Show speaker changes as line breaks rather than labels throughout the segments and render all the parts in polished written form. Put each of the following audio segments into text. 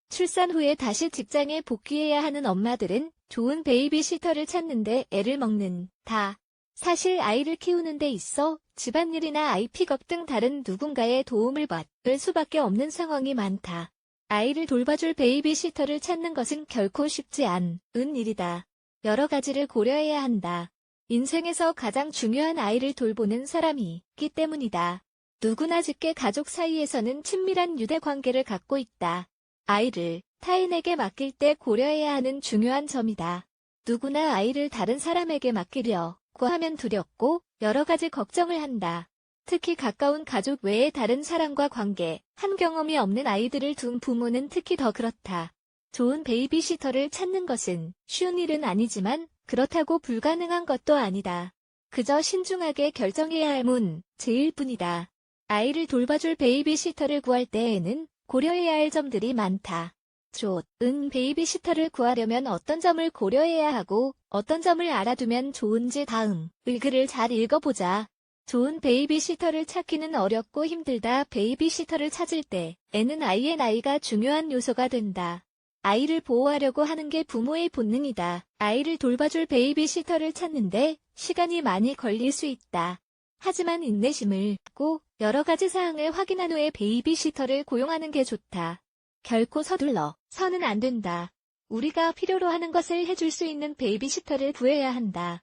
출산 후에 다시 직장에 복귀해야 하는 엄마들은 좋은 베이비시터를 찾는데 애를 먹는다. 사실 아이를 키우는 데 있어 집안일이나 아이 픽업 등 다른 누군가의 도움을 받을 수밖에 없는 상황이 많다. 아이를 돌봐줄 베이비시터를 찾는 것은 결코 쉽지 않은 일이다. 여러 가지를 고려해야 한다. 인생에서 가장 중요한 아이를 돌보는 사람이 있기 때문이다. 누구나 직계 가족 사이에서는 친밀한 유대 관계를 갖고 있다. 아이를 타인에게 맡길 때 고려해야 하는 중요한 점이다. 누구나 아이를 다른 사람에게 맡기려고 하면 두렵고 여러 가지 걱정을 한다. 특히 가까운 가족 외에 다른 사람과 관계, 한 경험이 없는 아이들을 둔 부모는 특히 더 그렇다. 좋은 베이비시터를 찾는 것은 쉬운 일은 아니지만 그렇다고 불가능한 것도 아니다. 그저 신중하게 결정해야 할 문제일 뿐이다. 아이를 돌봐줄 베이비시터를 구할 때에는 고려해야 할 점들이 많다. 좋은 베이비시터를 구하려면 어떤 점을 고려해야 하고 어떤 점을 알아두면 좋은지 다음 글을 잘 읽어보자. 좋은 베이비시터를 찾기는 어렵고 힘들다. 베이비시터를 찾을 때에는 아이의 나이가 중요한 요소가 된다. 아이를 보호하려고 하는 게 부모의 본능이다. 아이를 돌봐줄 베이비시터를 찾는데 시간이 많이 걸릴 수 있다. 하지만 인내심을 갖고 여러 가지 사항을 확인한 후에 베이비시터를 고용하는 게 좋다. 결코 서둘러서는 안 된다. 우리가 필요로 하는 것을 해줄 수 있는 베이비시터를 구해야 한다.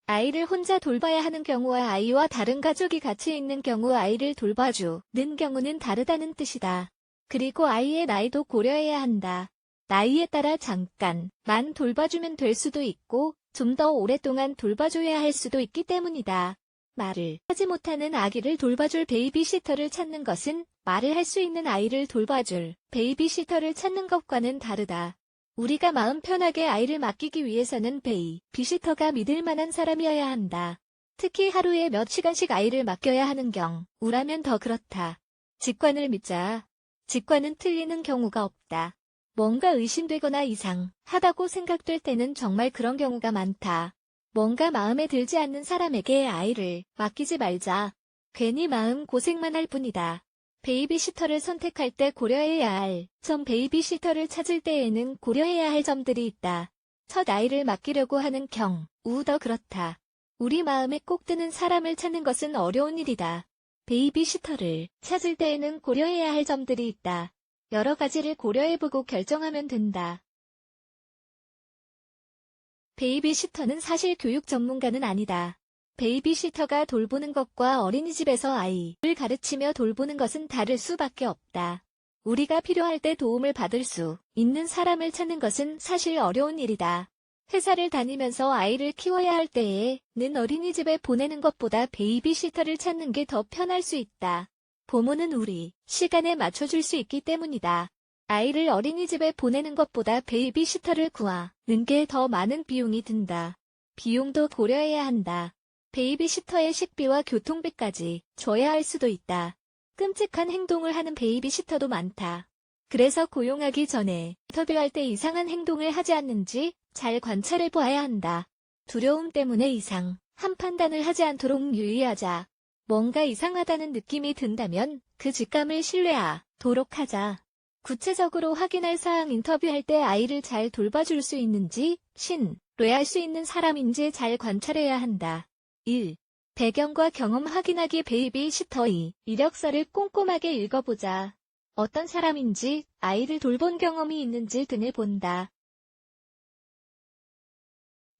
아이를 혼자 돌봐야 하는 경우와 아이와 다른 가족이 같이 있는 경우 아이를 돌봐주는 경우는 다르다는 뜻이다. 그리고 아이의 나이도 고려해야 한다. 나이에 따라 잠깐만 돌봐주면 될 수도 있고 좀 더 오랫동안 돌봐줘야 할 수도 있기 때문이다. 말을 하지 못하는 아기를 돌봐줄 베이비시터를 찾는 것은 말을 할 수 있는 아이를 돌봐줄 베이비시터를 찾는 것과는 다르다. 우리가 마음 편하게 아이를 맡기기 위해서는 베이비시터가 믿을 만한 사람이어야 한다. 특히 하루에 몇 시간씩 아이를 맡겨야 하는 경우라면 더 그렇다. 직관을 믿자. 직관은 틀리는 경우가 없다. 뭔가 의심되거나 이상하다고 생각될 때는 정말 그런 경우가 많다. 뭔가 마음에 들지 않는 사람에게 아이를 맡기지 말자. 괜히 마음 고생만 할 뿐이다. 베이비시터를 선택할 때 고려해야 할 점. 베이비시터를 찾을 때에는 고려해야 할 점들이 있다. 첫 아이를 맡기려고 하는 경우 더 그렇다. 우리 마음에 꼭 드는 사람을 찾는 것은 어려운 일이다. 베이비시터를 찾을 때에는 고려해야 할 점들이 있다. 여러 가지를 고려해보고 결정하면 된다. 베이비시터는 사실 교육 전문가는 아니다. 베이비시터가 돌보는 것과 어린이집에서 아이를 가르치며 돌보는 것은 다를 수밖에 없다. 우리가 필요할 때 도움을 받을 수 있는 사람을 찾는 것은 사실 어려운 일이다. 회사를 다니면서 아이를 키워야 할 때에는 어린이집에 보내는 것보다 베이비시터를 찾는 게 더 편할 수 있다. 부모는 우리 시간에 맞춰줄 수 있기 때문이다. 아이를 어린이집에 보내는 것보다 베이비시터를 구하는 게 더 많은 비용이 든다. 비용도 고려해야 한다. 베이비시터의 식비와 교통비까지 줘야 할 수도 있다. 끔찍한 행동을 하는 베이비시터도 많다. 그래서 고용하기 전에 인터뷰할 때 이상한 행동을 하지 않는지 잘 관찰해 보아야 한다. 두려움 때문에 이상한 판단을 하지 않도록 유의하자. 뭔가 이상하다는 느낌이 든다면 그 직감을 신뢰하도록 하자. 구체적으로 확인할 사항. 인터뷰할 때 아이를 잘 돌봐줄 수 있는지, 신뢰할 수 있는 사람인지 잘 관찰해야 한다. 1. 배경과 경험 확인하기. 베이비시터 2. 이력서를 꼼꼼하게 읽어보자. 어떤 사람인지, 아이를 돌본 경험이 있는지 등을 본다.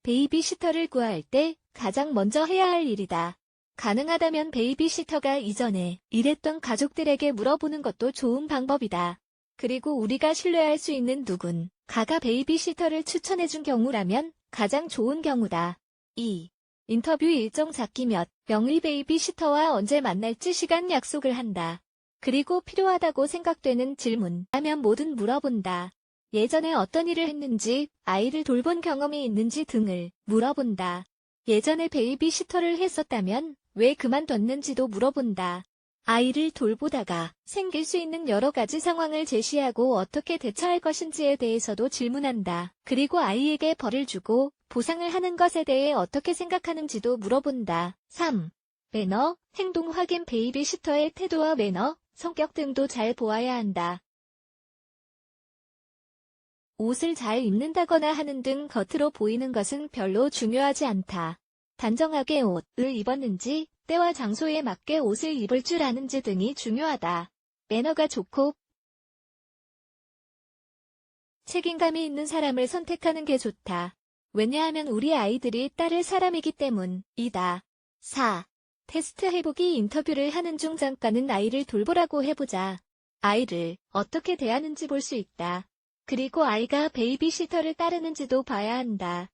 베이비시터를 구할 때 가장 먼저 해야 할 일이다. 가능하다면 베이비시터가 이전에 일했던 가족들에게 물어보는 것도 좋은 방법이다. 그리고 우리가 신뢰할 수 있는 누군가가 베이비시터를 추천해준 경우라면 가장 좋은 경우다. 2. 인터뷰 일정 잡기. 몇 명의 베이비시터와 언제 만날지 시간 약속을 한다. 그리고 필요하다고 생각되는 질문하면 뭐든 물어본다. 예전에 어떤 일을 했는지, 아이를 돌본 경험이 있는지 등을 물어본다. 예전에 베이비시터를 했었다면 왜 그만뒀는지도 물어본다. 아이를 돌보다가 생길 수 있는 여러 가지 상황을 제시하고 어떻게 대처할 것인지에 대해서도 질문한다. 그리고 아이에게 벌을 주고 보상을 하는 것에 대해 어떻게 생각하는지도 물어본다. 3. 매너, 행동 확인. 베이비시터의 태도와 매너. 성격 등도 잘 보아야 한다. 옷을 잘 입는다거나 하는 등 겉으로 보이는 것은 별로 중요하지 않다. 단정하게 옷을 입었는지, 때와 장소에 맞게 옷을 입을 줄 아는지 등이 중요하다. 매너가 좋고 책임감이 있는 사람을 선택하는 게 좋다. 왜냐하면 우리 아이들이 따를 사람이기 때문이다. 4. 테스트 해보기 인터뷰를 하는 중 잠깐은 아이를 돌보라고 해보자. 아이를 어떻게 대하는지 볼 수 있다. 그리고 아이가 베이비시터를 따르는지도 봐야 한다.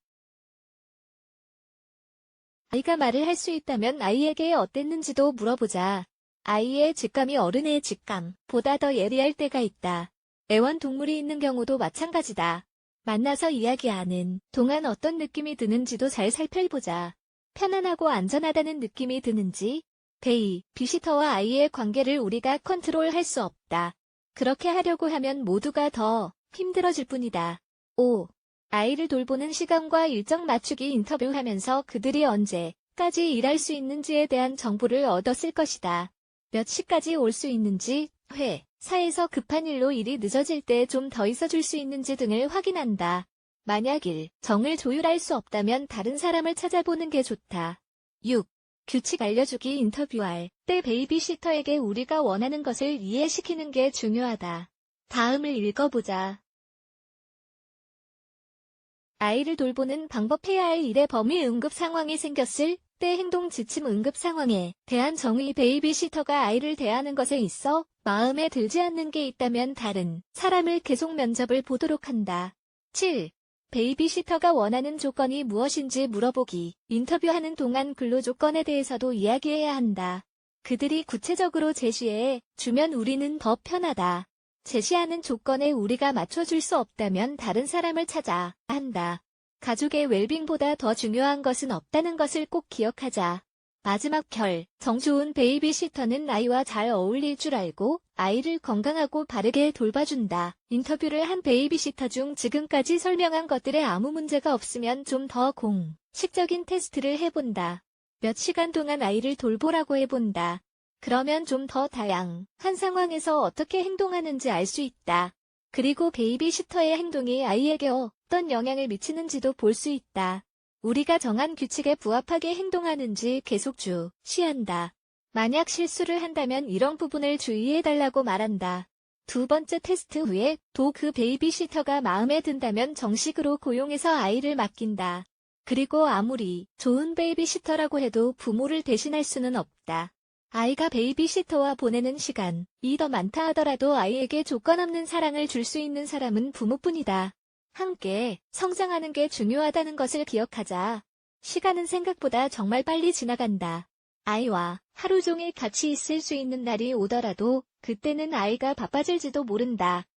아이가 말을 할 수 있다면 아이에게 어땠는지도 물어보자. 아이의 직감이 어른의 직감보다 더 예리할 때가 있다. 애완동물이 있는 경우도 마찬가지다. 만나서 이야기하는 동안 어떤 느낌이 드는지도 잘 살펴보자. 편안하고 안전하다는 느낌이 드는지. 베이비시터와 아이의 관계를 우리가 컨트롤할 수 없다. 그렇게 하려고 하면 모두가 더 힘들어질 뿐이다. 5. 아이를 돌보는 시간과 일정 맞추기 인터뷰하면서 그들이 언제까지 일할 수 있는지에 대한 정보를 얻었을 것이다. 몇 시까지 올 수 있는지, 회사에서 급한 일로 일이 늦어질 때 좀 더 있어줄 수 있는지 등을 확인한다. 만약 일정을 조율할 수 없다면 다른 사람을 찾아보는 게 좋다. 6. 규칙 알려주기 인터뷰할 때 베이비시터에게 우리가 원하는 것을 이해시키는 게 중요하다. 다음을 읽어보자. 아이를 돌보는 방법 해야 할 일의 범위 응급 상황이 생겼을 때 행동 지침 응급 상황에 대한 정의 베이비시터가 아이를 대하는 것에 있어 마음에 들지 않는 게 있다면 다른 사람을 계속 면접을 보도록 한다. 7. 베이비시터가 원하는 조건이 무엇인지 물어보기. 인터뷰하는 동안 근로 조건에 대해서도 이야기해야 한다. 그들이 구체적으로 제시해 주면 우리는 더 편하다. 제시하는 조건에 우리가 맞춰줄 수 없다면 다른 사람을 찾아야 한다. 가족의 웰빙보다 더 중요한 것은 없다는 것을 꼭 기억하자. 마지막 결정 좋은 베이비시터는 아이와 잘 어울릴 줄 알고 아이를 건강하고 바르게 돌봐준다. 인터뷰를 한 베이비시터 중 지금까지 설명한 것들에 아무 문제가 없으면 좀 더 공식적인 테스트를 해본다. 몇 시간 동안 아이를 돌보라고 해본다. 그러면 좀 더 다양한 상황에서 어떻게 행동하는지 알 수 있다. 그리고 베이비시터의 행동이 아이에게 어떤 영향을 미치는지도 볼 수 있다. 우리가 정한 규칙에 부합하게 행동하는지 계속 주시한다. 만약 실수를 한다면 이런 부분을 주의해달라고 말한다. 두 번째 테스트 후에 또 그 베이비시터가 마음에 든다면 정식으로 고용해서 아이를 맡긴다. 그리고 아무리 좋은 베이비시터라고 해도 부모를 대신할 수는 없다. 아이가 베이비시터와 보내는 시간이 더 많다 하더라도 아이에게 조건 없는 사랑을 줄 수 있는 사람은 부모뿐이다. 함께 성장하는 게 중요하다는 것을 기억하자. 시간은 생각보다 정말 빨리 지나간다. 아이와 하루 종일 같이 있을 수 있는 날이 오더라도 그때는 아이가 바빠질지도 모른다.